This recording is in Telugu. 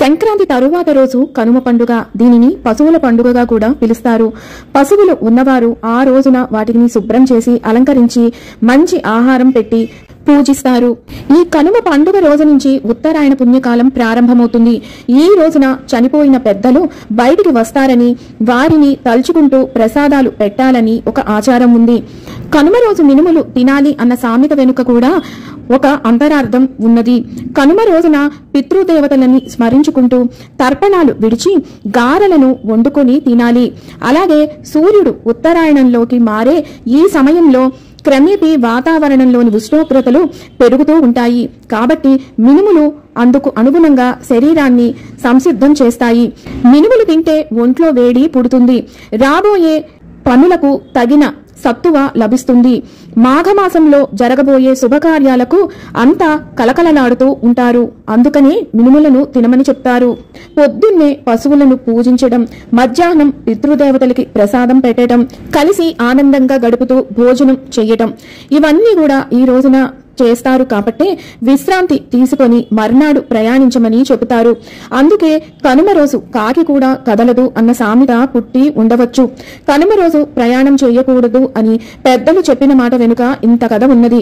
సంక్రాంతి తరువాత రోజు కనుమ పండుగ. దీనిని పశువుల పండుగగా కూడా పిలుస్తారు. పశువులు ఉన్నవారు ఆ రోజున వాటిని శుభ్రం చేసి అలంకరించి మంచి ఆహారం పెట్టి పూజిస్తారు. ఈ కనుమ పండుగ రోజు నుంచి ఉత్తరాయణ పుణ్యకాలం ప్రారంభమవుతుంది. ఈ రోజున చనిపోయిన పెద్దలు బయటికి వస్తారని, వారిని తలుచుకుంటూ ప్రసాదాలు పెట్టాలని ఒక ఆచారం ఉంది. కనుమ రోజు మినుములు తినాలి అన్న సామెత వెనుక కూడా ఒక అంతరార్థం ఉన్నది. కనుమ రోజున పితృదేవతలని స్మరించుకుంటూ తర్పణాలు విడిచి గారెలను వండుకొని తినాలి. అలాగే సూర్యుడు ఉత్తరాయణంలోకి మారే ఈ సమయంలో క్రమేపీ వాతావరణంలోని ఉష్ణోగ్రతలు పెరుగుతూ ఉంటాయి. కాబట్టి మినుములు అందుకు అనుగుణంగా శరీరాన్ని సంసిద్ధం చేస్తాయి. మినుములు తింటే ఒంట్లో వేడి పుడుతుంది. రాబోయే పనులకు తగిన సత్తువ లభిస్తుంది. మాఘమాసంలో జరగబోయే శుభకార్యాలకు అంతా కలకలలాడుతూ ఉంటారు. అందుకనే మినుములను తినమని చెప్తారు. పొద్దున్నే పశువులను పూజించడం, మధ్యాహ్నం పితృదేవతలకి ప్రసాదం పెట్టడం, కలిసి ఆనందంగా గడుపుతూ భోజనం చెయ్యటం, ఇవన్నీ కూడా ఈ రోజున చేస్తారు. కాబట్టి విశ్రాంతి తీసుకొని మర్నాడు ప్రయాణించమని చెబుతారు. అందుకే కనుమ రోజు కాకి కూడా కదలదు అన్న సామెత పుట్టి ఉండవచ్చు. కనుమ రోజు ప్రయాణం చేయకూడదు అని పెద్దలు చెప్పిన మాట వెనుక ఇంత కథ ఉన్నది.